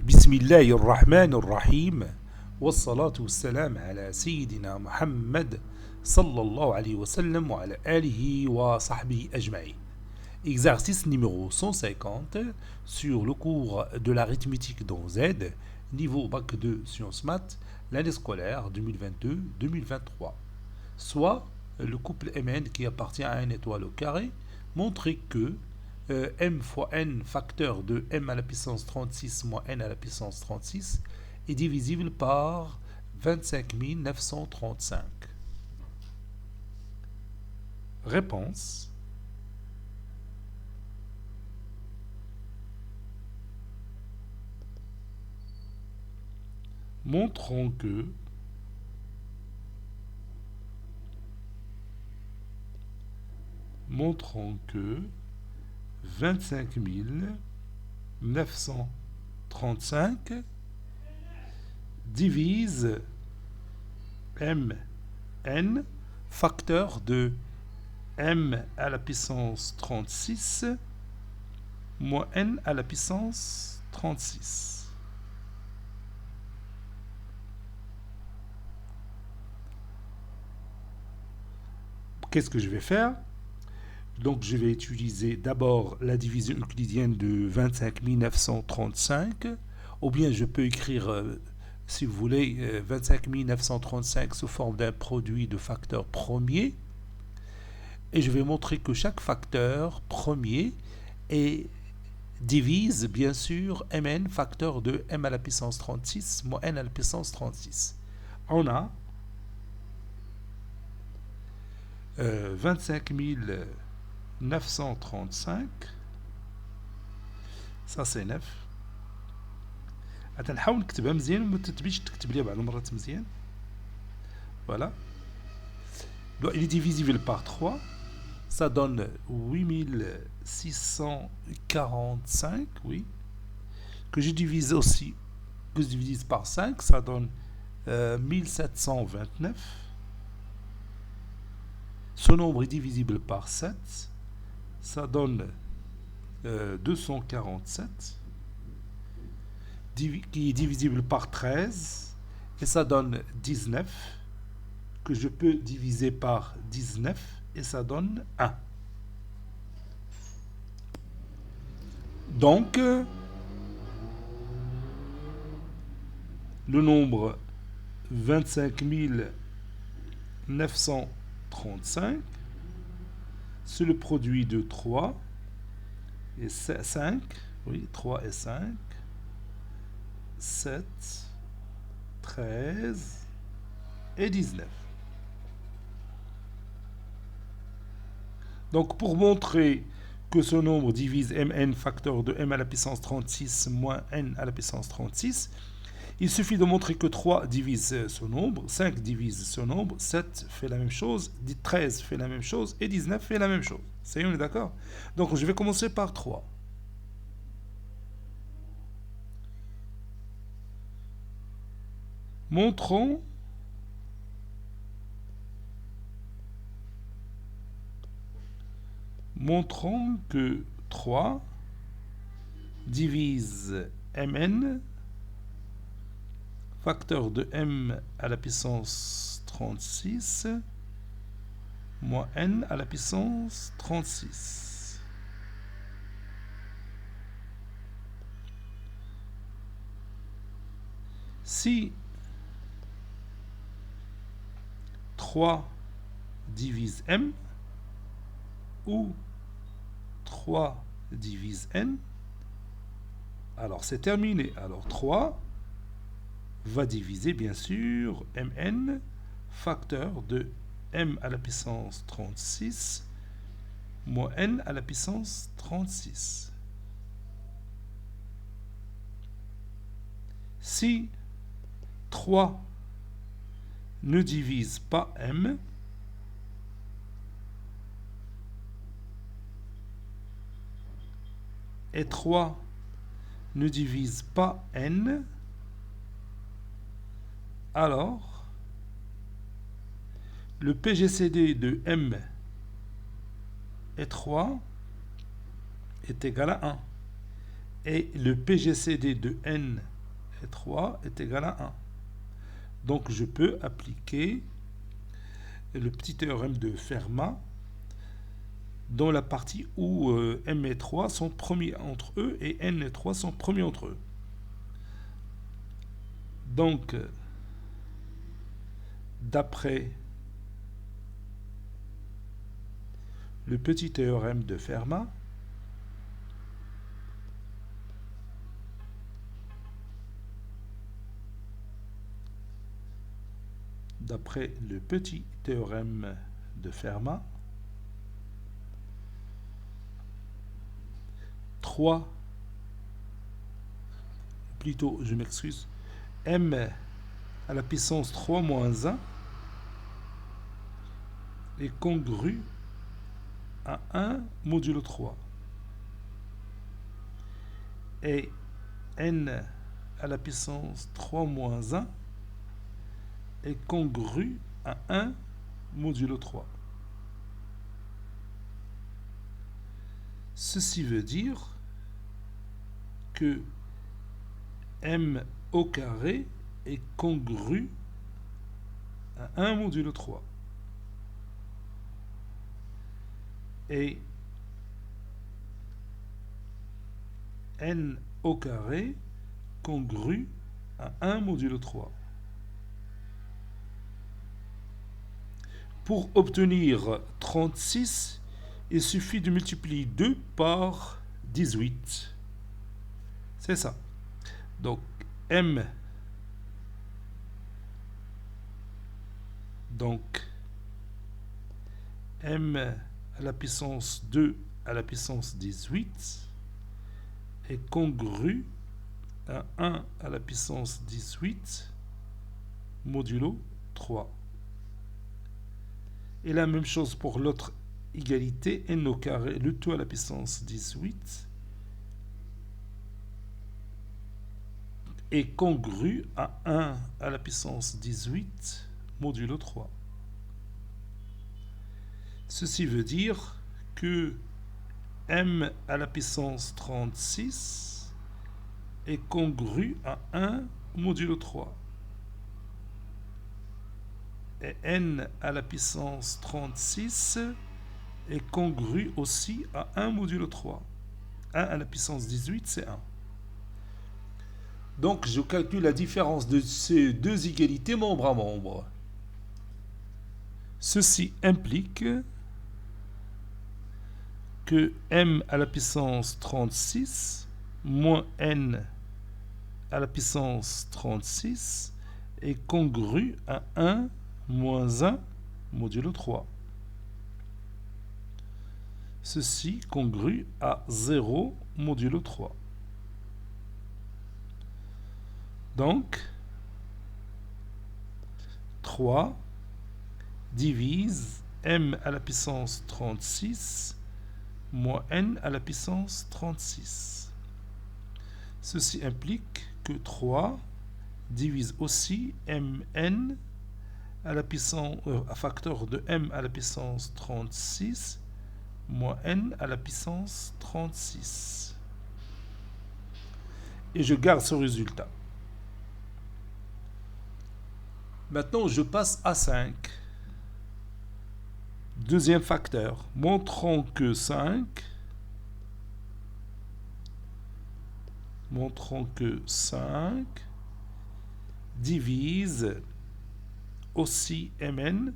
بسم الله الرحمن الرحيم والصلاة والسلام على سيدنا محمد صلى الله عليه وسلم وعلى آله وصحبه أجمعين. Exercice numéro 150 sur le cours de l'arithmétique dans Z, niveau bac 2 sciences maths, l'année scolaire 2022-2023. Soit le couple Mn qui appartient à une étoile au carré, montrer que m fois n facteur de m à la puissance 36 moins n à la puissance 36 est divisible par 25 935. Réponse. Montrons que montrons que 25 935 divise mn facteur de m à la puissance 36 moins n à la puissance 36. Qu'est-ce que je vais faire? Donc je vais utiliser d'abord la division euclidienne de 25 935, ou bien je peux écrire, si vous voulez, 25 935 sous forme d'un produit de facteurs premiers, et je vais montrer que chaque facteur premier divise bien sûr mn facteur de m à la puissance 36 moins n à la puissance 36. On a 25 935, ça c'est 9. نحاول نكتبها مزيان وما تتبيش تكتب لي بعض المرات مزيان. Voilà. Donc, il est divisible par 3. Ça donne 8645, oui. Que je divise aussi, que je divise par 5, ça donne 1729. Ce nombre est divisible par 7. Ça donne 247, qui est divisible par 13, et ça donne 19, que je peux diviser par 19, et ça donne 1. Donc, le nombre 25 935, c'est le produit de 3 et 5, oui, 3 et 5, 7, 13 et 19. Donc pour montrer que ce nombre divise mn facteur de m à la puissance 36 moins n à la puissance 36, il suffit de montrer que 3 divise ce nombre, 5 divise ce nombre, 7 fait la même chose, 13 fait la même chose et 19 fait la même chose. Ça y est, on est d'accord? Donc je vais commencer par 3. Montrons que 3 divise mn facteur de m à la puissance 36 moins n à la puissance 36. Si 3 divise m ou 3 divise n, alors c'est terminé. Alors 3 va diviser bien sûr mn facteur de m à la puissance 36 moins n à la puissance 36. Si 3 ne divise pas m, et 3 ne divise pas n, alors le PGCD de m et 3 est égal à 1. Et le PGCD de n et 3 est égal à 1. Donc je peux appliquer le petit théorème de Fermat dans la partie où m et 3 sont premiers entre eux et n et 3 sont premiers entre eux. Donc, d'après le petit théorème de Fermat, Fermat, 3, plutôt, je m'excuse, m à la puissance 3 moins 1 est congru à 1 modulo 3. Et n à la puissance 3 moins 1 est congru à 1 modulo 3. Ceci veut dire que m au carré est congru à 1 modulo 3. Et n au carré congru à 1 modulo 3. Pour obtenir 36, il suffit de multiplier 2 par 18. C'est ça. Donc, m à la puissance 2 à la puissance 18 est congru à 1 à la puissance 18 modulo 3. Et la même chose pour l'autre égalité, n au carré, le tout à la puissance 18 est congru à 1 à la puissance 18 modulo 3. Ceci veut dire que m à la puissance 36 est congru à 1 modulo 3. Et n à la puissance 36 est congru aussi à 1 modulo 3. 1 à la puissance 18, c'est 1. Donc, je calcule la différence de ces deux égalités membre à membre. Ceci implique que m à la puissance 36 moins n à la puissance 36 est congru à 1 moins 1 modulo 3. Ceci congru à 0 modulo 3. Donc, 3 divise m à la puissance 36 moins n à la puissance 36. Ceci implique que 3 divise aussi mn à la puissance, à facteur de m à la puissance 36 moins n à la puissance 36. Et je garde ce résultat. Maintenant, je passe à 5. Deuxième facteur, montrons que 5 divise aussi mn,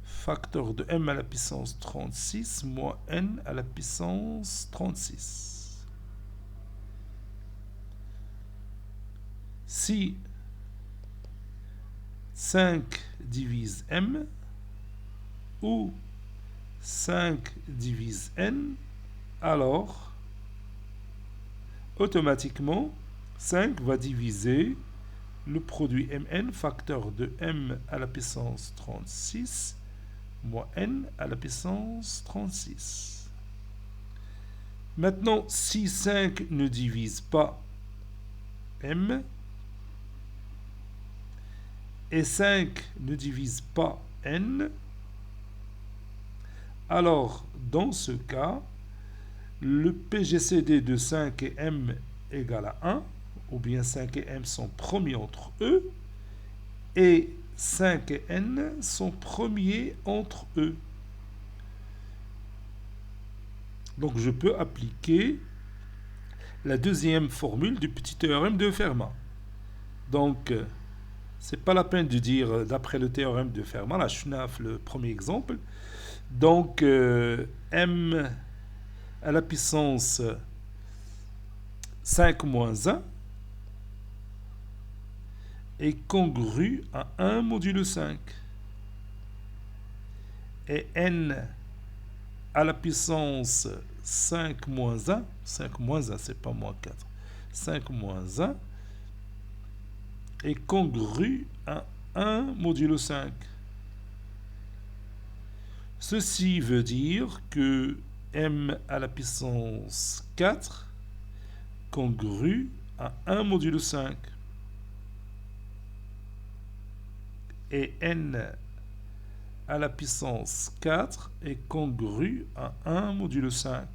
facteur de m à la puissance 36 moins n à la puissance 36. Si 5 divise m ou 5 divise n, alors automatiquement 5 va diviser le produit mn, facteur de m à la puissance 36 moins n à la puissance 36. Maintenant, si 5 ne divise pas m et 5 ne divise pas n, alors dans ce cas, le PGCD de 5 et m égale à 1, ou bien 5 et m sont premiers entre eux, et 5 et n sont premiers entre eux. Donc je peux appliquer la deuxième formule du petit théorème de Fermat. Donc, c'est pas la peine de dire d'après le théorème de Fermat, là je n'ai le premier exemple. Donc, m à la puissance 5 moins 1 est congru à 1 modulo 5. Et n à la puissance 5 moins 1, 5 moins 1, c'est pas moins 4, 5 moins 1 est congru à 1 modulo 5. Ceci veut dire que m à la puissance 4 congru à 1 modulo 5 et n à la puissance 4 est congru à 1 modulo 5.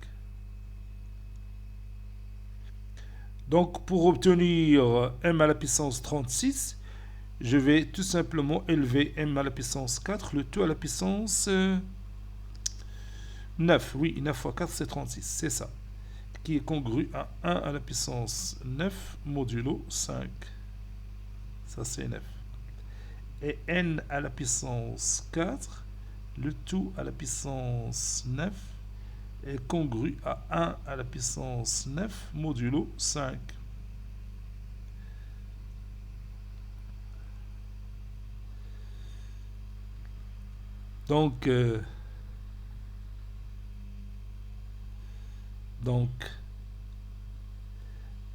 Donc, pour obtenir m à la puissance 36, je vais tout simplement élever m à la puissance 4, le tout à la puissance 9. Oui, 9 fois 4, c'est 36, c'est ça. Qui est congru à 1 à la puissance 9 modulo 5. Ça, c'est 9. Et n à la puissance 4, le tout à la puissance 9, est congru à 1 à la puissance 9 modulo 5. Donc,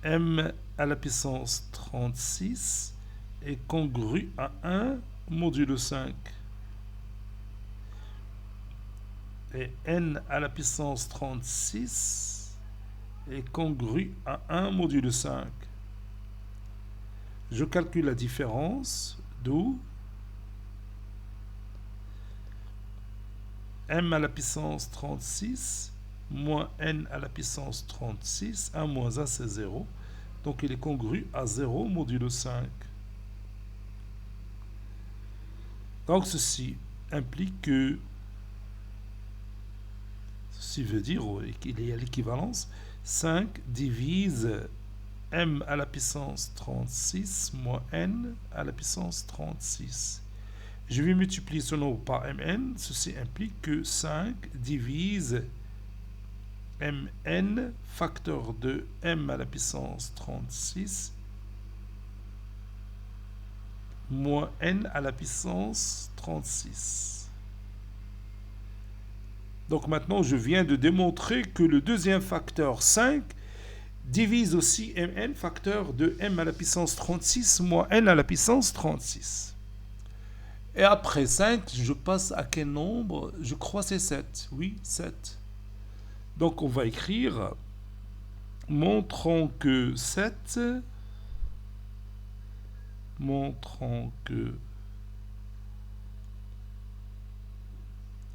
m à la puissance 36 est congru à 1 modulo 5. Et n à la puissance 36 est congru à 1 modulo 5. Je calcule la différence, d'où m à la puissance 36 moins n à la puissance 36, 1 moins 1 c'est 0. Donc il est congru à 0 modulo 5. Donc ceci implique que, ceci veut dire qu'il y a l'équivalence, 5 divise m à la puissance 36 moins n à la puissance 36. Je vais multiplier ce nombre par mn, ceci implique que 5 divise mn facteur de m à la puissance 36 moins n à la puissance 36. Donc maintenant, je viens de démontrer que le deuxième facteur 5 divise aussi mn facteur de m à la puissance 36 moins n à la puissance 36. Et après 5, je passe à quel nombre? Je crois que c'est 7. Oui, 7. Donc on va écrire montrons que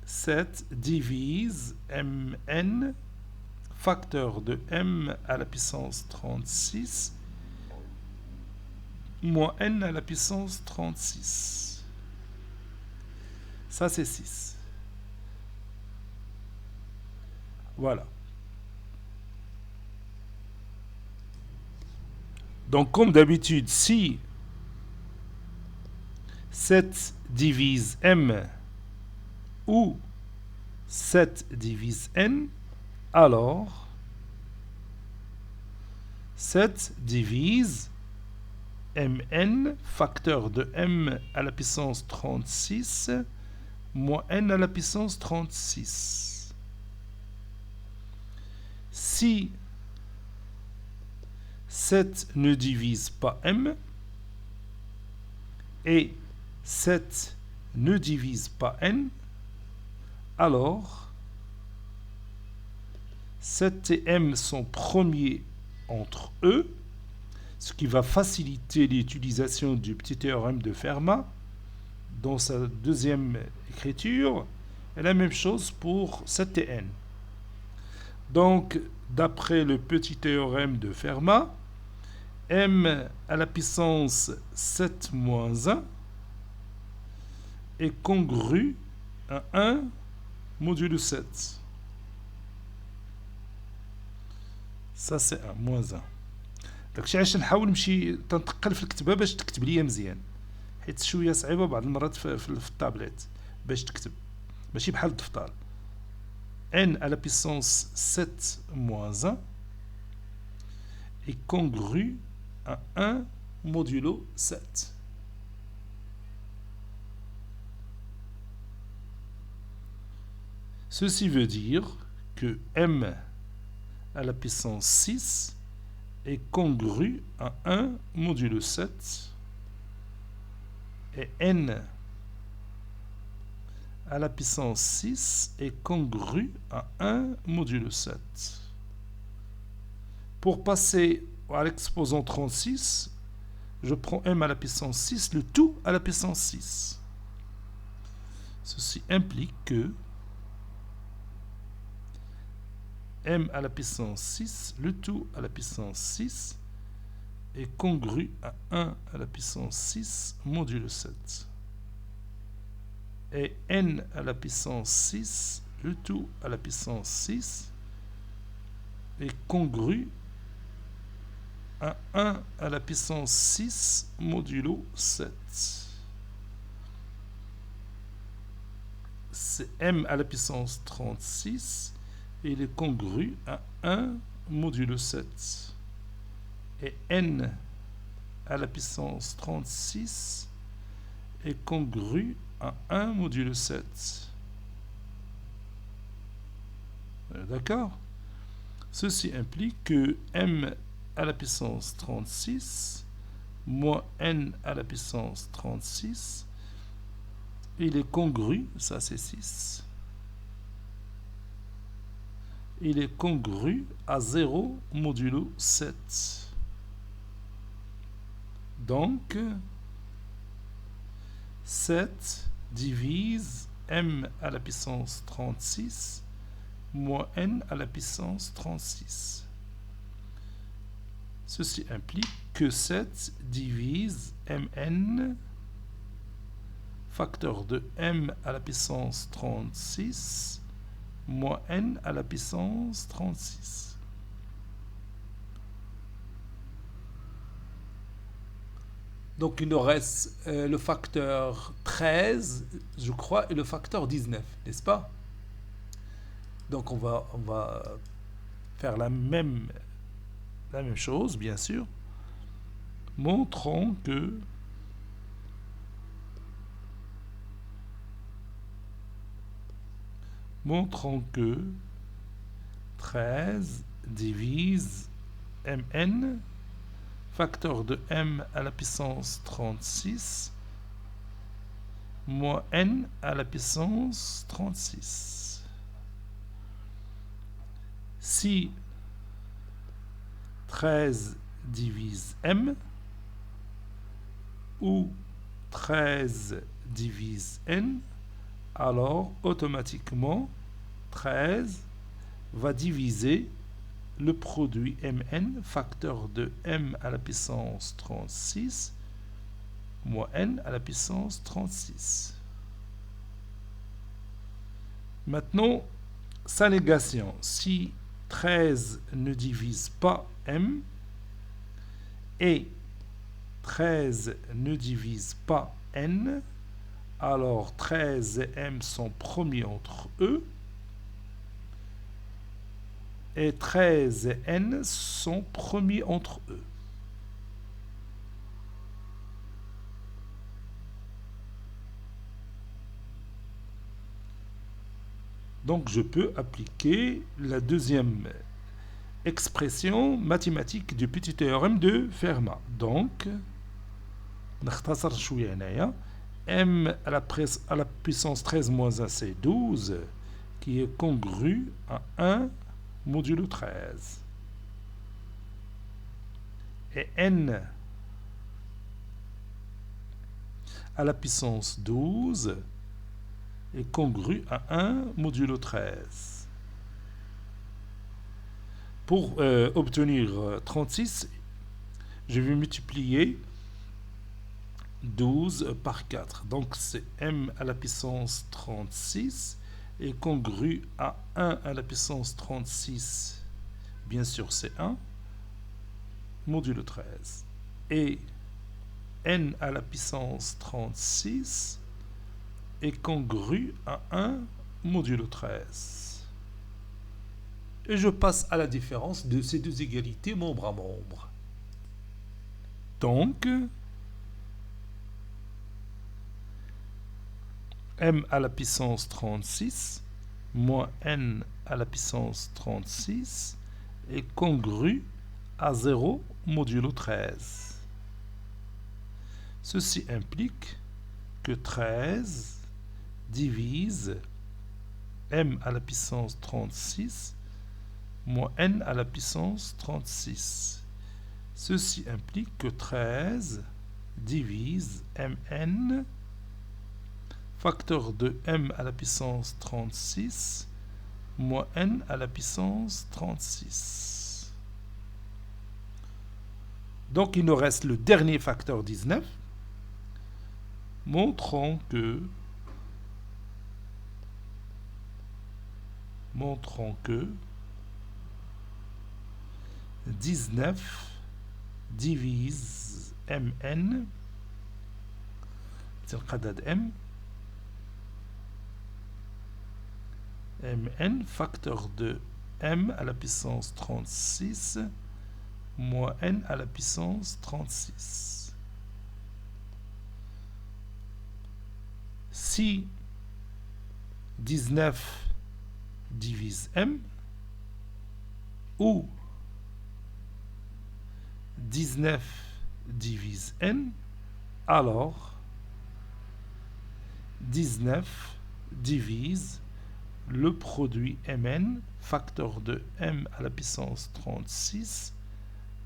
7 divise mn facteur de m à la puissance 36 moins n à la puissance 36. Ça, c'est 6. Voilà. Donc, comme d'habitude, si 7 divise m ou 7 divise n, alors 7 divise mn facteur de m à la puissance 36 moins n à la puissance 36. Si 7 ne divise pas m et 7 ne divise pas n, alors 7 et m sont premiers entre eux, ce qui va faciliter l'utilisation du petit théorème de Fermat dans sa deuxième écriture, et la même chose pour 7 et n. Donc, d'après le petit théorème de Fermat, m à la puissance 7 moins 1 est congru à 1 modulo 7. Ça c'est 1 moins 1. داكشي علاش نحاول نمشي تنتقل في الكتابه باش تكتب ليا مزيان، حيت شويه صعيبه بعض المرات في الطابليت باش تكتب ماشي بحال الدفتر. n à la puissance 7 moins 1 est congru à 1 modulo 7. Ceci veut dire que m à la puissance 6 est congru à 1 modulo 7 et n à la puissance 6 est congru à 1 modulo 7. Pour passer à l'exposant 36, je prends m à la puissance 6, le tout à la puissance 6. Ceci implique que m à la puissance 6, le tout à la puissance 6, est congru à 1 à la puissance 6 modulo 7. Et n à la puissance 6, le tout à la puissance 6, est congru à 1 à la puissance 6 modulo 7. C'est m à la puissance 36, et il est congru à 1 modulo 7. Et n à la puissance 36 est congru à 1 modulo 7. D'accord? Ceci implique que m à la puissance 36 moins n à la puissance 36, il est congru, ça c'est 6, il est congru à 0 modulo 7. Donc 7 divise m à la puissance 36 moins n à la puissance 36. Ceci implique que 7 divise mn, facteur de m à la puissance 36 moins n à la puissance 36. Donc il nous reste le facteur 13, je crois, et le facteur 19, n'est-ce pas? Donc on va faire la même chose, bien sûr, montrant que montrant que 13 divise mn, facteur de m à la puissance 36, moins n à la puissance 36. Si 13 divise m ou 13 divise n, alors automatiquement 13 va diviser le produit mn, facteur de m à la puissance 36, moins n à la puissance 36. Maintenant, sa négation. Si 13 ne divise pas m et 13 ne divise pas n, alors 13 et m sont promis entre eux et 13 et n sont promis entre eux. Donc je peux appliquer la deuxième expression mathématique du petit théorème de Fermat. Donc, نختصر شوية هنايا. M à la puissance 13 moins 1, c'est 12, qui est congru à 1 modulo 13. Et n à la puissance 12 est congru à 1 modulo 13. Pour obtenir 36, je vais multiplier 12 par 4. Donc c'est m à la puissance 36 est congru à 1 à la puissance 36. Bien sûr, c'est 1 modulo 13. Et n à la puissance 36 est congru à 1 modulo 13. Et je passe à la différence de ces deux égalités membre à membre. Donc, m à la puissance 36 moins n à la puissance 36 est congru à 0 modulo 13. Ceci implique que 13 divise m à la puissance 36 moins n à la puissance 36. Ceci implique que 13 divise mn facteur de m à la puissance 36 moins n à la puissance 36. Donc il nous reste le dernier facteur 19, montrant que 19 divise mn, c'est le qadad m, mn facteur de m à la puissance 36 moins n à la puissance 36. Si 19 divise m ou 19 divise n, alors 19 divise le produit mn facteur de m à la puissance 36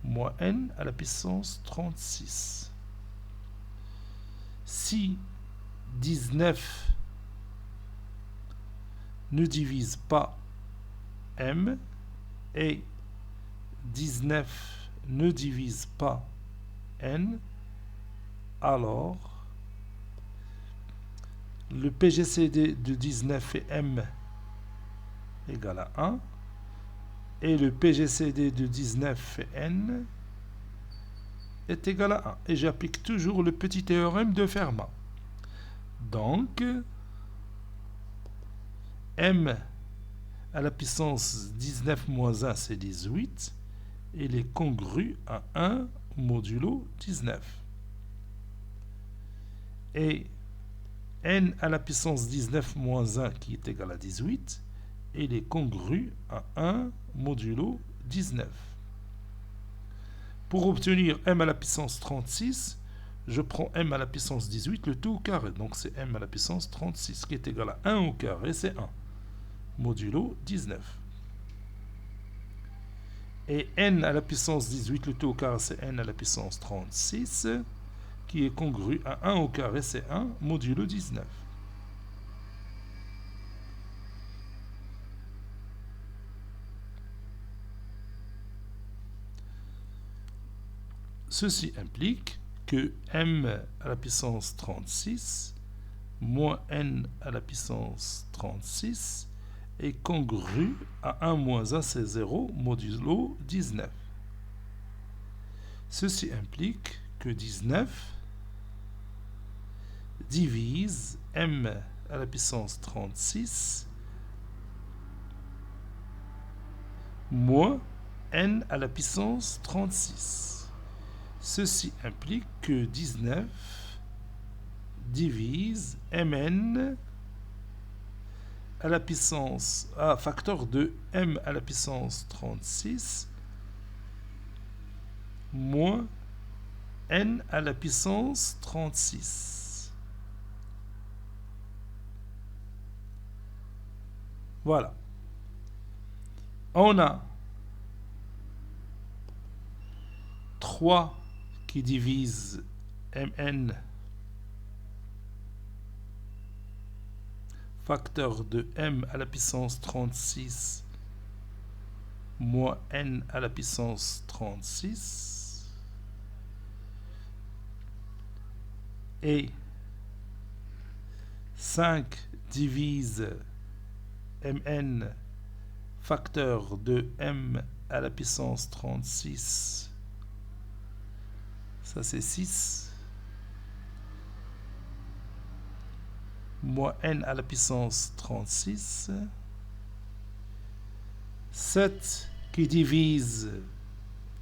moins n à la puissance 36. Si 19 ne divise pas m et 19 ne divise pas n, alors le PGCD de 19 et m égale à 1 et le PGCD de 19 et n est égal à 1. Et j'applique toujours le petit théorème de Fermat. Donc, m à la puissance 19 moins 1, c'est 18. Il est congru à 1 modulo 19. Et n à la puissance 19 moins 1, qui est égal à 18, il est congru à 1 modulo 19. Pour obtenir m à la puissance 36, je prends m à la puissance 18, le tout au carré. Donc c'est m à la puissance 36, qui est égal à 1 au carré, c'est 1 modulo 19. Et n à la puissance 18, le tout au carré, c'est n à la puissance 36, qui est congru à 1 au carré, c'est 1 modulo 19. Ceci implique que m à la puissance 36 moins n à la puissance 36 est congru à 1 moins 1, c'est 0, modulo 19. Ceci implique que 19 divise m à la puissance 36 moins n à la puissance 36. Ceci implique que 19 divise mn à la puissance facteur de m à la puissance 36 moins n à la puissance 36. Voilà. On a 3 qui divise mn facteur de m à la puissance 36 moins n à la puissance 36 et 5 divise mn facteur de m à la puissance 36, ça c'est 6, moins n à la puissance 36, 7 qui divise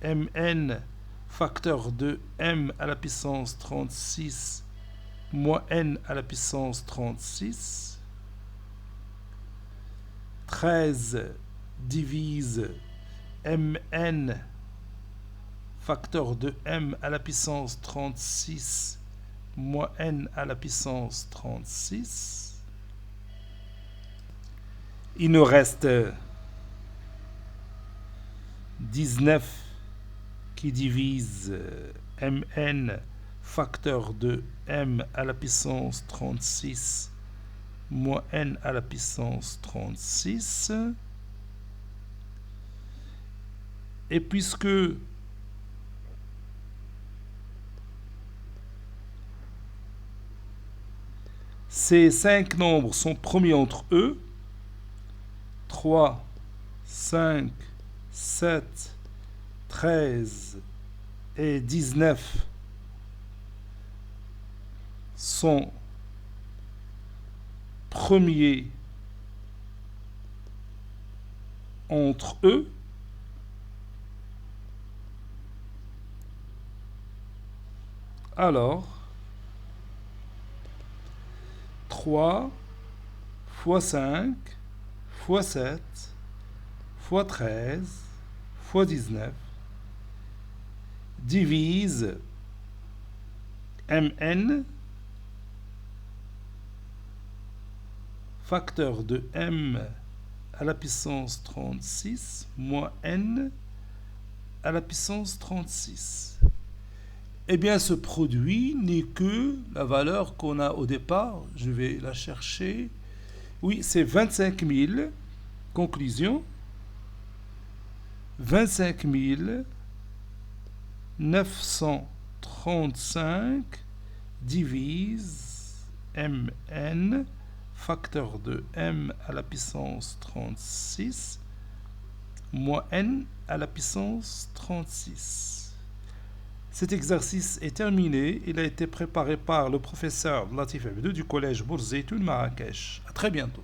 mn facteur de m à la puissance 36 moins n à la puissance 36, 13 divise mn facteur de m à la puissance 36 moins n à la puissance 36. Il nous reste 19 qui divise mn facteur de m à la puissance 36 moins n à la puissance 36. Et puisque ces 5 nombres sont premiers entre eux, 3, 5, 7, 13 et 19 sont premiers entre eux, alors 3 fois 5 fois 7 fois 13 fois 19 divise mn facteur de m à la puissance 36 moins n à la puissance 36. Eh bien, ce produit n'est que la valeur qu'on a au départ. Je vais la chercher. Oui, c'est 25 000. Conclusion. 25 935 divise mn facteur de m à la puissance 36 moins n à la puissance 36. Cet exercice est terminé. Il a été préparé par le professeur Latif Abdou du collège Bourzeitoun Marrakech. À très bientôt.